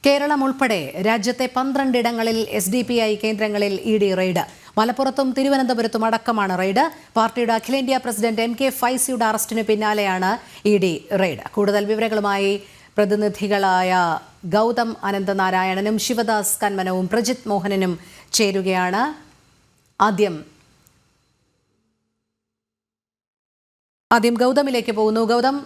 കേരളം ഉൾപ്പെടെ രാജ്യത്തെ 12 ഇടങ്ങളിൽ SDPI കേന്ദ്രങ്ങളിൽ ED റെയ്ഡ്. മലപ്പുറത്തും തിരുവനന്തപുരത്തും അടക്കമാണ് റെയ്ഡ്. പാർട്ടിയുടെ അഖിലേന്ത്യാ പ്രസിഡന്റ് MK ഫൈസിയുടെ അറസ്റ്റിന് പിന്നാലെയാണ് ED റെയ്ഡ്. കൂടുതൽ വിവരങ്ങളുമായി പ്രതിനിധികളായ ഗൗതം അനന്തനാരായണനും ശിവദാസ് കന്മനവും പ്രജിത് മോഹനനും ചേരുകയാണ്. ആദ്യം ഗൗതമിലേക്ക് പോകുന്നു. ഗൗതം,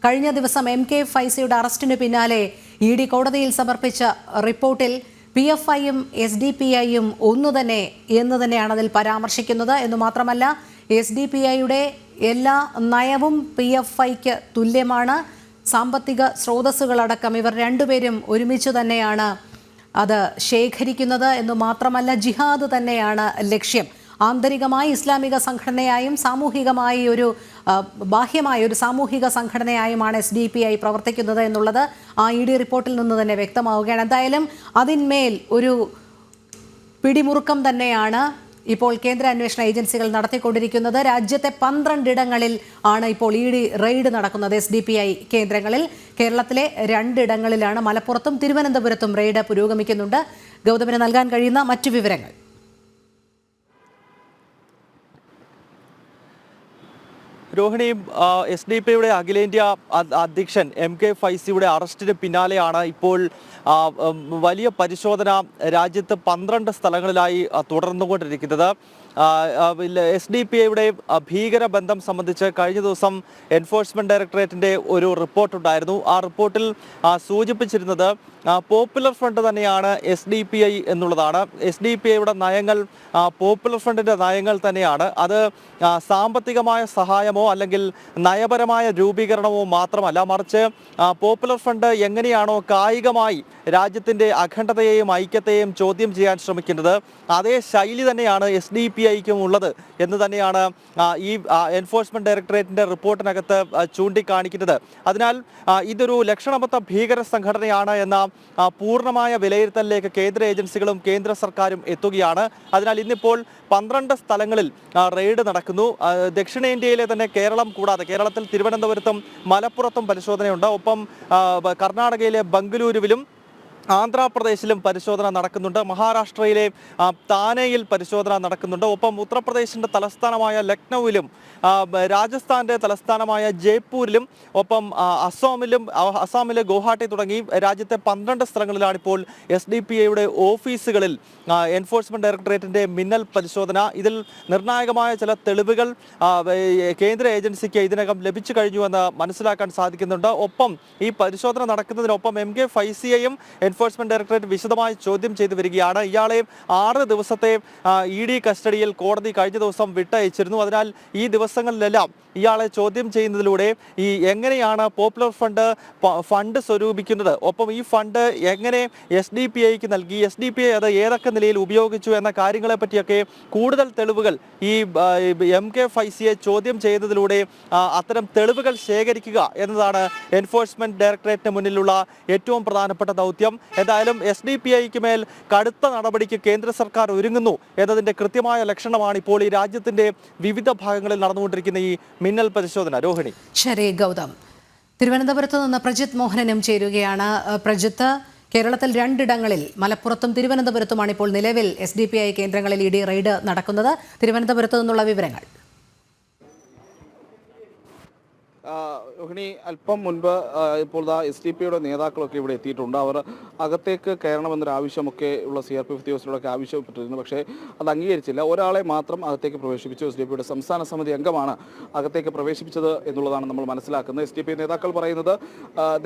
കഴിഞ്ഞ ദിവസം MK ഫൈസിയുടെ അറസ്റ്റിന് പിന്നാലെ ED കോടതിയിൽ സമർപ്പിച്ച റിപ്പോർട്ടിൽ PFIയും SDPIയും ഒന്നുതന്നെ എന്ന് തന്നെയാണ് അതിൽ പരാമർശിക്കുന്നത്. എന്നു മാത്രമല്ല, SDPIയുടെ എല്ലാ നയവും PFIക്ക് തുല്യമാണ്. സാമ്പത്തിക സ്രോതസ്സുകളടക്കം ഇവർ രണ്ടുപേരും ഒരുമിച്ച് തന്നെയാണ് അത് ശേഖരിക്കുന്നത്. എന്നു മാത്രമല്ല, ജിഹാദ് തന്നെയാണ് ലക്ഷ്യം. ആന്തരികമായി ഇസ്ലാമിക സംഘടനയായും സാമൂഹികമായി ബാഹ്യമായ ഒരു സാമൂഹിക സംഘടനയായുമാണ് SDPI പ്രവർത്തിക്കുന്നത് എന്നുള്ളത് ആ ED റിപ്പോർട്ടിൽ നിന്ന് തന്നെ വ്യക്തമാവുകയാണ്. എന്തായാലും അതിന്മേൽ ഒരു പിടിമുറുക്കം തന്നെയാണ് ഇപ്പോൾ കേന്ദ്ര അന്വേഷണ ഏജൻസികൾ നടത്തിക്കൊണ്ടിരിക്കുന്നത്. രാജ്യത്തെ 12 ഇടങ്ങളിൽ ആണ് ഇപ്പോൾ ED റെയ്ഡ് നടക്കുന്നത്. SDPI കേന്ദ്രങ്ങളിൽ കേരളത്തിലെ 2 ഇടങ്ങളിലാണ്, മലപ്പുറത്തും തിരുവനന്തപുരത്തും റെയ്ഡ് പുരോഗമിക്കുന്നുണ്ട്. ഗൗതമിന് നൽകാൻ കഴിയുന്ന മറ്റു വിവരങ്ങൾ? രോഹിണി, SDPIയുടെ അഖിലേന്ത്യാ അധ്യക്ഷൻ MK ഫൈസിയുടെ അറസ്റ്റിന് പിന്നാലെയാണ് ഇപ്പോൾ വലിയ പരിശോധന രാജ്യത്ത് 12 സ്ഥലങ്ങളിലായി തുടർന്നുകൊണ്ടിരിക്കുന്നത്. SDPIയുടെ ഭീകരബന്ധം സംബന്ധിച്ച് കഴിഞ്ഞ ദിവസം എൻഫോഴ്സ്മെന്റ് ഡയറക്ടറേറ്റിന്റെ ഒരു റിപ്പോർട്ടുണ്ടായിരുന്നു. ആ റിപ്പോർട്ടിൽ സൂചിപ്പിച്ചിരുന്നത് പോപ്പുലർ ഫ്രണ്ട് തന്നെയാണ് SDPI എന്നുള്ളതാണ്. SDPIയുടെ നയങ്ങൾ പോപ്പുലർ ഫ്രണ്ടിന്റെ നയങ്ങൾ തന്നെയാണ്. അത് സാമ്പത്തികമായ സഹായമോ അല്ലെങ്കിൽ നയപരമായ രൂപീകരണമോ മാത്രമല്ല, മറിച്ച് പോപ്പുലർ ഫ്രണ്ട് എങ്ങനെയാണോ കായികമായി രാജ്യത്തിന്റെ അഖണ്ഡതയെയും ഐക്യത്തെയും ചോദ്യം ചെയ്യാൻ ശ്രമിക്കുന്നത്, അതേ ശൈലി തന്നെയാണ് SDPIക്കും ഉള്ളത് എന്ന് തന്നെയാണ് ഈ എൻഫോഴ്സ്മെന്റ് ഡയറക്ടറേറ്റിന്റെ റിപ്പോർട്ടിനകത്ത് ചൂണ്ടിക്കാണിക്കുന്നത്. അതിനാൽ ഇതൊരു ലക്ഷണമൊത്ത ഭീകര സംഘടനയാണ് എന്ന പൂർണ്ണമായ വിലയിരുത്തലിലേക്ക് കേന്ദ്ര ഏജൻസികളും കേന്ദ്ര സർക്കാരും എത്തുകയാണ്. അതിനാൽ ഇന്നിപ്പോൾ 12 സ്ഥലങ്ങളിൽ റെയ്ഡ് നടക്കുന്നു. ദക്ഷിണേന്ത്യയിലെ തന്നെ കേരളം കൂടാതെ കേരളത്തിൽ തിരുവനന്തപുരത്തും മലപ്പുറത്തും പരിശോധനയുണ്ട്. ഒപ്പം കർണാടകയിലെ ബംഗളൂരുവിലും ആന്ധ്രാപ്രദേശിലും പരിശോധന നടക്കുന്നുണ്ട്. മഹാരാഷ്ട്രയിലെ താനെയിൽ പരിശോധന നടക്കുന്നുണ്ട്. ഒപ്പം ഉത്തർപ്രദേശിന്റെ തലസ്ഥാനമായ ലക്നൌവിലും രാജസ്ഥാന്റെ തലസ്ഥാനമായ ജയ്പൂരിലും ഒപ്പം അസാമിലെ ഗുവാഹട്ടി തുടങ്ങി രാജ്യത്തെ 12 സ്ഥലങ്ങളിലാണ് ഇപ്പോൾ SDPIയുടെ ഓഫീസുകളിൽ എൻഫോഴ്സ്മെന്റ് ഡയറക്ടറേറ്റിന്റെ മിന്നൽ പരിശോധന. ഇതിൽ നിർണായകമായ ചില തെളിവുകൾ കേന്ദ്ര ഏജൻസിക്ക് ഇതിനകം ലഭിച്ചു കഴിഞ്ഞുവെന്ന് മനസ്സിലാക്കാൻ സാധിക്കുന്നുണ്ട്. ഒപ്പം ഈ പരിശോധന നടക്കുന്നതിനൊപ്പം MK ഫൈസിയെയും എൻഫോഴ്സ്മെന്റ് ഡയറക്ടറേറ്റ് വിശദമായി ചോദ്യം ചെയ്തു വരികയാണ്. ഇയാളെ 6 ദിവസത്തെ ED കസ്റ്റഡിയിൽ കോടതി കഴിഞ്ഞ ദിവസം വിട്ടയച്ചിരുന്നു. അതിനാൽ ഈ ദിവസങ്ങളിലെല്ലാം ഇയാളെ ചോദ്യം ചെയ്യുന്നതിലൂടെ ഈ എങ്ങനെയാണ് പോപ്പുലർ ഫണ്ട് സ്വരൂപിക്കുന്നത്, ഒപ്പം ഈ ഫണ്ട് എങ്ങനെ SDPIക്ക് നൽകി, SDPI അത് ഏതൊക്കെ നിലയിൽ ഉപയോഗിച്ചു എന്ന കാര്യങ്ങളെ പറ്റിയൊക്കെ കൂടുതൽ തെളിവുകൾ ഈ MK ഫൈസിയെ ചോദ്യം ചെയ്യുന്നതിലൂടെ അത്തരം തെളിവുകൾ ശേഖരിക്കുക എന്നതാണ് എൻഫോഴ്സ്മെന്റ് ഡയറക്ടറേറ്റിന് മുന്നിലുള്ള ഏറ്റവും പ്രധാനപ്പെട്ട ദൗത്യം. എന്തായാലും SDPIക്ക് മേൽ കടുത്ത നടപടിക്ക് കേന്ദ്ര സർക്കാർ ഒരുങ്ങുന്നു എന്നതിന്റെ കൃത്യമായ ലക്ഷണമാണ് ഇപ്പോൾ ഈ രാജ്യത്തിന്റെ വിവിധ ഭാഗങ്ങളിൽ നടന്നുകൊണ്ടിരിക്കുന്ന ഈ മിന്നൽ പരിശോധന. രോഹിണി. ശരി ഗൗതം. തിരുവനന്തപുരത്ത് നിന്ന് പ്രജിത് മോഹനനും ചേരുകയാണ്. പ്രജിത്ത്, കേരളത്തിൽ 2 ഇടങ്ങളിൽ മലപ്പുറത്തും തിരുവനന്തപുരത്തുമാണ് ഇപ്പോൾ നിലവിൽ SDPI കേന്ദ്രങ്ങളിൽ ED റെയ്ഡ് നടക്കുന്നത്. തിരുവനന്തപുരത്ത് നിന്നുള്ള വിവരങ്ങൾ? രോഹിണി, അല്പം മുൻപ് ഇപ്പോൾ SDPIയുടെ നേതാക്കളൊക്കെ ഇവിടെ എത്തിയിട്ടുണ്ട്. അവർ അകത്തേക്ക് കയറണമെന്നൊരു ആവശ്യമൊക്കെ ഉള്ള CRPF ഉദ്യോഗസ്ഥരോടൊക്കെ ആവശ്യപ്പെട്ടിരുന്നു. പക്ഷേ അത് അംഗീകരിച്ചില്ല. ഒരാളെ മാത്രം അകത്തേക്ക് പ്രവേശിപ്പിച്ചു. SDPIയുടെ സംസ്ഥാന സമിതി അംഗമാണ് അകത്തേക്ക് പ്രവേശിപ്പിച്ചത് എന്നുള്ളതാണ് നമ്മൾ മനസ്സിലാക്കുന്നത്. SDPI നേതാക്കൾ പറയുന്നത്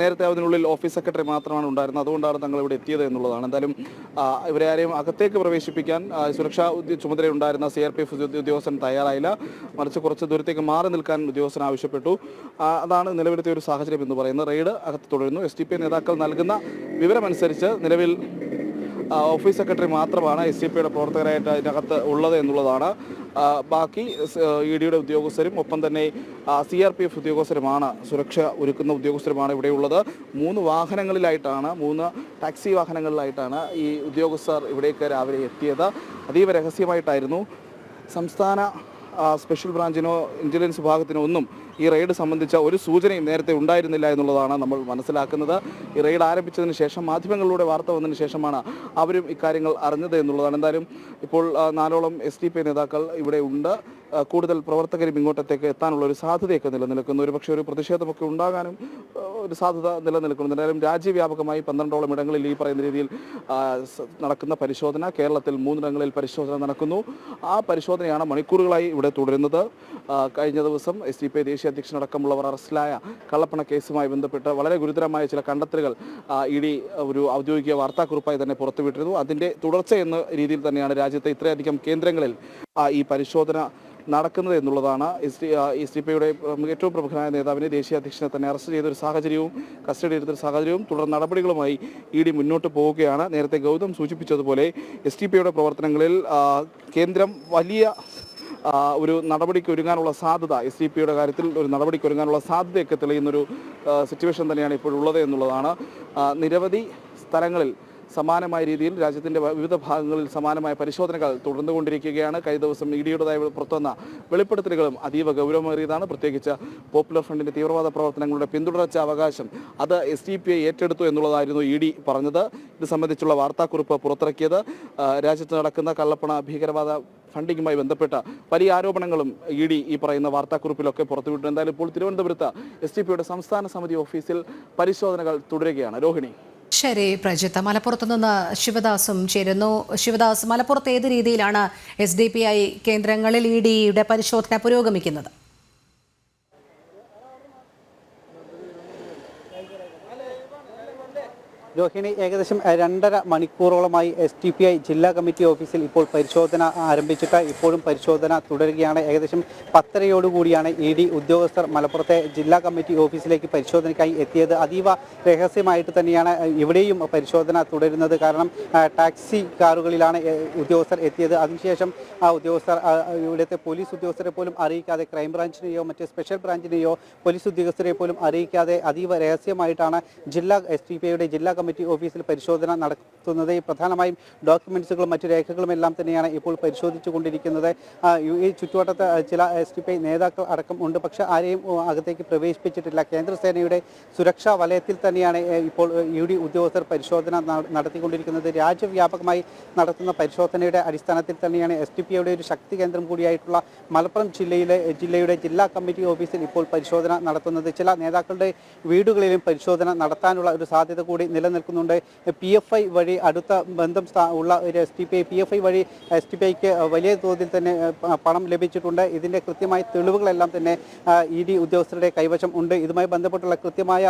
നേരത്തെ അതിനുള്ളിൽ ഓഫീസ് സെക്രട്ടറി മാത്രമാണ് ഉണ്ടായിരുന്നത്, അതുകൊണ്ടാണ് തങ്ങൾ ഇവിടെ എത്തിയത് എന്നുള്ളതാണ്. എന്തായാലും ഇവരെ ആരെയും അകത്തേക്ക് പ്രവേശിപ്പിക്കാൻ സുരക്ഷാ ചുമതലയുണ്ടായിരുന്ന CRPF ഉദ്യോഗസ്ഥൻ തയ്യാറായില്ല. മറിച്ച് കുറച്ച് ദൂരത്തേക്ക് മാറി നിൽക്കാൻ ഉദ്യോഗസ്ഥൻ ആവശ്യപ്പെട്ടു. അതാണ് നിലവിലത്തെ ഒരു സാഹചര്യം എന്ന് പറയുന്നത്. റെയ്ഡ് അകത്ത് തുടരുന്നു. SDPI നേതാക്കൾ നൽകുന്ന വിവരമനുസരിച്ച് നിലവിൽ ഓഫീസ് സെക്രട്ടറി മാത്രമാണ് SDPIയുടെ പ്രവർത്തകരായിട്ട് അതിനകത്ത് ഉള്ളത് എന്നുള്ളതാണ്. ബാക്കി EDയുടെ ഉദ്യോഗസ്ഥരും ഒപ്പം തന്നെ CRPF ഉദ്യോഗസ്ഥരുമാണ്, സുരക്ഷ ഒരുക്കുന്ന ഉദ്യോഗസ്ഥരുമാണ് ഇവിടെയുള്ളത്. 3 വാഹനങ്ങളിലായിട്ടാണ്, 3 ടാക്സി വാഹനങ്ങളിലായിട്ടാണ് ഈ ഉദ്യോഗസ്ഥർ ഇവിടേക്ക് രാവിലെ എത്തിയത്. അതീവ രഹസ്യമായിട്ടായിരുന്നു. സംസ്ഥാന സ്പെഷ്യൽ ബ്രാഞ്ചിനോ ഇന്റലിജൻസ് വിഭാഗത്തിനോ ഒന്നും ഈ റെയ്ഡ് സംബന്ധിച്ച ഒരു സൂചനയും നേരത്തെ ഉണ്ടായിരുന്നില്ല എന്നുള്ളതാണ് നമ്മൾ മനസ്സിലാക്കുന്നത്. ഈ റെയ്ഡ് ആരംഭിച്ചതിന് ശേഷം മാധ്യമങ്ങളിലൂടെ വാർത്ത വന്നതിന് ശേഷമാണ് അവരും ഇക്കാര്യങ്ങൾ അറിഞ്ഞത് എന്നുള്ളതാണ്. എന്തായാലും ഇപ്പോൾ 4ഓളം SDP നേതാക്കൾ ഇവിടെ ഉണ്ട്. കൂടുതൽ പ്രവർത്തകരും ഇങ്ങോട്ടത്തേക്ക് എത്താനുള്ള ഒരു സാധ്യതയൊക്കെ നിലനിൽക്കുന്നു. ഒരുപക്ഷെ ഒരു പ്രതിഷേധമൊക്കെ ഉണ്ടാകാനും ഒരു സാധ്യത നിലനിൽക്കുന്നു. എന്തായാലും രാജ്യവ്യാപകമായി 12ഓളം ഇടങ്ങളിൽ ഈ പറയുന്ന രീതിയിൽ നടക്കുന്ന പരിശോധന, കേരളത്തിൽ 3 ഇടങ്ങളിൽ പരിശോധന നടക്കുന്നു. ആ പരിശോധനയാണ് മണിക്കൂറുകളായി ഇവിടെ തുടരുന്നത്. കഴിഞ്ഞ ദിവസം SDP ദേശീയ അധ്യക്ഷനടക്കമുള്ളവർ അറസ്റ്റിലായ കള്ളപ്പണ കേസുമായി ബന്ധപ്പെട്ട് വളരെ ഗുരുതരമായ ചില കണ്ടെത്തലുകൾ ED ഒരു ഔദ്യോഗിക വാർത്താക്കുറിപ്പായി തന്നെ പുറത്തുവിട്ടിരുന്നു. അതിൻ്റെ തുടർച്ച എന്ന രീതിയിൽ തന്നെയാണ് രാജ്യത്തെ ഇത്രയധികം കേന്ദ്രങ്ങളിൽ ഈ പരിശോധന നടക്കുന്നത് എന്നുള്ളതാണ്. SDP-യുടെ ഏറ്റവും പ്രമുഖനായ നേതാവിനെ, ദേശീയ അധ്യക്ഷനെ തന്നെ അറസ്റ്റ് ചെയ്തൊരു സാഹചര്യവും കസ്റ്റഡി എടുത്തൊരു സാഹചര്യവും തുടർ നടപടികളുമായി ED മുന്നോട്ട് പോവുകയാണ്. നേരത്തെ ഗൗതം സൂചിപ്പിച്ചതുപോലെ SDP-യുടെ പ്രവർത്തനങ്ങളിൽ കേന്ദ്രം വലിയ ഒരു നടപടിക്ക് ഒരുങ്ങാനുള്ള സാധ്യത, SDP-യുടെ കാര്യത്തിൽ ഒരു നടപടിക്ക് ഒരുങ്ങാനുള്ള സാധ്യതയൊക്കെ തെളിയുന്നൊരു സിറ്റുവേഷൻ തന്നെയാണ് ഇപ്പോഴുള്ളത് എന്നുള്ളതാണ്. നിരവധി സ്ഥലങ്ങളിൽ സമാനമായ രീതിയിൽ രാജ്യത്തിൻ്റെ വിവിധ ഭാഗങ്ങളിൽ സമാനമായ പരിശോധനകൾ തുടർന്നുകൊണ്ടിരിക്കുകയാണ്. കഴിഞ്ഞ ദിവസം ED-യുടേതായി പുറത്തുവന്ന വെളിപ്പെടുത്തലുകളും അതീവ ഗൗരവമേറിയതാണ്. പ്രത്യേകിച്ച് പോപ്പുലർ ഫ്രണ്ടിൻ്റെ തീവ്രവാദ പ്രവർത്തനങ്ങളുടെ പിന്തുടർച്ച അവകാശം അത് SDP ഏറ്റെടുത്തു എന്നുള്ളതായിരുന്നു ED പറഞ്ഞത്. ഇത് സംബന്ധിച്ചുള്ള വാർത്താക്കുറിപ്പ് പുറത്തിറക്കിയത്. രാജ്യത്ത് നടക്കുന്ന കള്ളപ്പണ ഭീകരവാദ ഫണ്ടിങ്ങുമായി ബന്ധപ്പെട്ട വലിയ ആരോപണങ്ങളും ED ഈ പറയുന്ന വാർത്താക്കുറിപ്പിലൊക്കെ പുറത്തുവിട്ടു. എന്തായാലും ഇപ്പോൾ തിരുവനന്തപുരത്ത് SDP-യുടെ സംസ്ഥാന സമിതി ഓഫീസിൽ പരിശോധനകൾ തുടരുകയാണ്. രോഹിണി. ശരി പ്രജിത്ത്, മലപ്പുറത്ത് നിന്ന് ശിവദാസും ചേരുന്നു. ശിവദാസ്, മലപ്പുറത്ത് ഏത് രീതിയിലാണ് SDPI കേന്ദ്രങ്ങളിൽ ED-യുടെ പരിശോധന പുരോഗമിക്കുന്നത്? രോഹിണി, ഏകദേശം 2.5 മണിക്കൂറോളമായി SDP-I ജില്ലാ കമ്മിറ്റി ഓഫീസിൽ ഇപ്പോൾ പരിശോധന ആരംഭിച്ചിട്ട് ഇപ്പോഴും പരിശോധന തുടരുകയാണ്. ഏകദേശം 10:30 ED ഉദ്യോഗസ്ഥർ മലപ്പുറത്തെ ജില്ലാ കമ്മിറ്റി ഓഫീസിലേക്ക് പരിശോധനയ്ക്കായി എത്തിയത്. അതീവ രഹസ്യമായിട്ട് തന്നെയാണ് ഇവിടെയും പരിശോധന തുടരുന്നത്. കാരണം ടാക്സി കാറുകളിലാണ് ഉദ്യോഗസ്ഥർ എത്തിയത്. അതിനുശേഷം ആ ഉദ്യോഗസ്ഥർ ഇവിടുത്തെ പോലീസ് ഉദ്യോഗസ്ഥരെ പോലും അറിയിക്കാതെ, ക്രൈംബ്രാഞ്ചിനെയോ മറ്റ് സ്പെഷ്യൽ ബ്രാഞ്ചിനെയോ പോലീസ് ഉദ്യോഗസ്ഥരെ പോലും അറിയിക്കാതെ അതീവ രഹസ്യമായിട്ടാണ് SDP-യുടെ ജില്ലാ കമ്മിറ്റി ഓഫീസിൽ പരിശോധന നടത്തുന്നത്. പ്രധാനമായും ഡോക്യുമെന്റ്സുകളും മറ്റു രേഖകളും എല്ലാം തന്നെയാണ് ഇപ്പോൾ പരിശോധിച്ചു കൊണ്ടിരിക്കുന്നത്. ഈ ചുറ്റുവട്ടത്ത് ചില SDP-I നേതാക്കൾ അടക്കം ഉണ്ട്, പക്ഷെ ആരെയും അകത്തേക്ക് പ്രവേശിപ്പിച്ചിട്ടില്ല. കേന്ദ്രസേനയുടെ സുരക്ഷാ വലയത്തിൽ തന്നെയാണ് ഇപ്പോൾ ED ഉദ്യോഗസ്ഥർ പരിശോധന നടത്തിക്കൊണ്ടിരിക്കുന്നത്. രാജ്യവ്യാപകമായി നടത്തുന്ന പരിശോധനയുടെ അടിസ്ഥാനത്തിൽ തന്നെയാണ് SDP-യുടെ ഒരു ശക്തി കേന്ദ്രം കൂടിയായിട്ടുള്ള മലപ്പുറം ജില്ലയുടെ ജില്ലാ കമ്മിറ്റി ഓഫീസിൽ ഇപ്പോൾ പരിശോധന നടത്തുന്നത്. ചില നേതാക്കളുടെ വീടുകളിലും പരിശോധന നടത്താനുള്ള ഒരു സാധ്യത കൂടി നിലനിൽക്കുന്നുണ്ട്. PFI വഴി അടുത്ത ബന്ധം ഉള്ള ഒരു SDP-I, PFI വഴി SDP-Iക്ക് വലിയ തോതിൽ തന്നെ പണം ലഭിച്ചിട്ടുണ്ട്. ഇതിൻ്റെ കൃത്യമായ തെളിവുകളെല്ലാം തന്നെ ED ഉദ്യോഗസ്ഥരുടെ കൈവശം ഉണ്ട്. ഇതുമായി ബന്ധപ്പെട്ടുള്ള കൃത്യമായ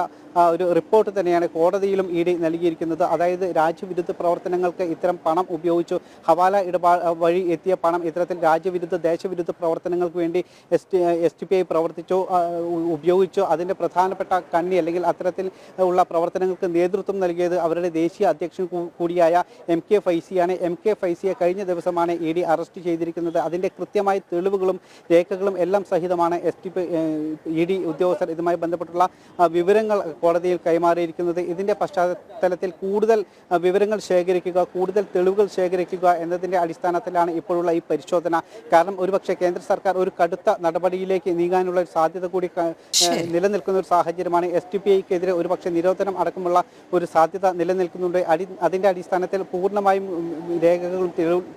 ഒരു റിപ്പോർട്ട് തന്നെയാണ് കോടതിയിലും ED നൽകിയിരിക്കുന്നത്. അതായത് രാജ്യവിരുദ്ധ പ്രവർത്തനങ്ങൾക്ക് ഇത്തരം പണം ഉപയോഗിച്ചു, ഹവാല വഴി എത്തിയ പണം ഇത്തരത്തിൽ രാജ്യവിരുദ്ധ ദേശവിരുദ്ധ പ്രവർത്തനങ്ങൾക്ക് വേണ്ടി SDP-I പ്രവർത്തിച്ചു, ഉപയോഗിച്ചു. അതിൻ്റെ പ്രധാനപ്പെട്ട കണ്ണി അല്ലെങ്കിൽ അത്തരത്തിൽ ഉള്ള പ്രവർത്തനങ്ങൾക്ക് നേതൃത്വം നൽകിയത് അവരുടെ ദേശീയ അധ്യക്ഷൻ കൂടിയായ MK ഫൈസിയാണ്. MK ഫൈസിയെ കഴിഞ്ഞ ദിവസമാണ് ED അറസ്റ്റ് ചെയ്തിരിക്കുന്നത്. അതിൻ്റെ കൃത്യമായ തെളിവുകളും രേഖകളും എല്ലാം സഹിതമാണ് ED ഉദ്യോഗസ്ഥർ ഇതുമായി ബന്ധപ്പെട്ടുള്ള വിവരങ്ങൾ കോടതിയിൽ കൈമാറിയിരിക്കുന്നത്. ഇതിൻ്റെ പശ്ചാത്തലത്തിൽ കൂടുതൽ വിവരങ്ങൾ ശേഖരിക്കുക, കൂടുതൽ തെളിവുകൾ ശേഖരിക്കുക എന്നതിൻ്റെ അടിസ്ഥാനത്തിലാണ് ഇപ്പോഴുള്ള ഈ പരിശോധന. കാരണം ഒരുപക്ഷെ കേന്ദ്ര സർക്കാർ ഒരു കടുത്ത നടപടിയിലേക്ക് നീങ്ങാനുള്ള ഒരു സാധ്യത കൂടി നിലനിൽക്കുന്ന ഒരു സാഹചര്യമാണ്. SDP-Iക്കെതിരെ ഒരുപക്ഷെ നിരോധനം അടക്കമുള്ള ഒരു സാധ്യത നിലനിൽക്കുന്നുണ്ട്. അതിൻ്റെ അടിസ്ഥാനത്തിൽ പൂർണ്ണമായും രേഖകളും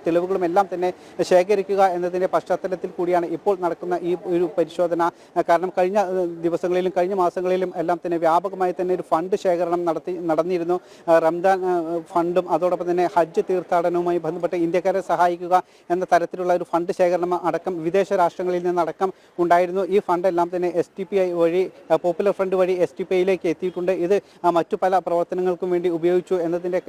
തെളിവുകളും എല്ലാം തന്നെ ശേഖരിക്കുക എന്നതിൻ്റെ പശ്ചാത്തലത്തിൽ കൂടിയാണ് ഇപ്പോൾ നടക്കുന്ന ഈ ഒരു പരിശോധന. കാരണം കഴിഞ്ഞ ദിവസങ്ങളിലും കഴിഞ്ഞ മാസങ്ങളിലും എല്ലാം തന്നെ വ്യാപകമായി തന്നെ ഒരു ഫണ്ട് ശേഖരണം നടന്നിരുന്നു. റംദാൻ ഫണ്ടും അതോടൊപ്പം തന്നെ ഹജ്ജ് തീർത്ഥാടനവുമായി ബന്ധപ്പെട്ട് ഇന്ത്യക്കാരെ സഹായിക്കുക എന്ന തരത്തിലുള്ള ഒരു ഫണ്ട് ശേഖരണം അടക്കം വിദേശ രാഷ്ട്രങ്ങളിൽ നിന്നടക്കം ഉണ്ടായിരുന്നു. ഈ ഫണ്ടെല്ലാം തന്നെ SDP-I വഴി, പോപ്പുലർ ഫ്രണ്ട് വഴി SDP-Iലേക്ക് എത്തിയിട്ടുണ്ട്. ഇത് മറ്റു പല പ്രവർത്തനങ്ങൾക്കും വേണ്ടി ഉപയോഗിച്ചു എന്നതിൻ്റെ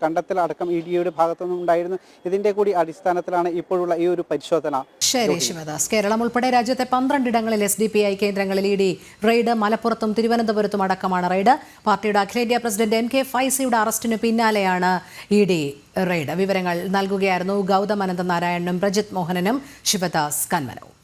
കണ്ടെത്തൽ അടക്കം ED-യുടെ ഭാഗത്തുനിന്നും ഉണ്ടായിരുന്നു. ഇതിൻ്റെ കൂടി അടിസ്ഥാനത്തിലാണ് ഇപ്പോഴുള്ള ഈ ഒരു പരിശോധന. ശരി ശിവദാസ്, കേരളം ഉൾപ്പെടെ രാജ്യത്തെ 12 ഇടങ്ങളിൽ SDP-I കേന്ദ്രങ്ങളിൽ ED റെയ്ഡ്. മലപ്പുറത്തും തിരുവനന്തപുരത്തും അടക്കമാണ് റെയ്ഡ്. പാർട്ടിയുടെ അഖിലേന്ത്യാ പ്രസിഡന്റ് MK ഫൈസിയുടെ അറസ്റ്റിന് പിന്നാലെയാണ് ED റെയ്ഡ്. വിവരങ്ങൾ നൽകുകയായിരുന്നു ഗൗതം അനന്തനാരായണനും പ്രജിത് മോഹനനും ശിവദാസ് കന്മനവും.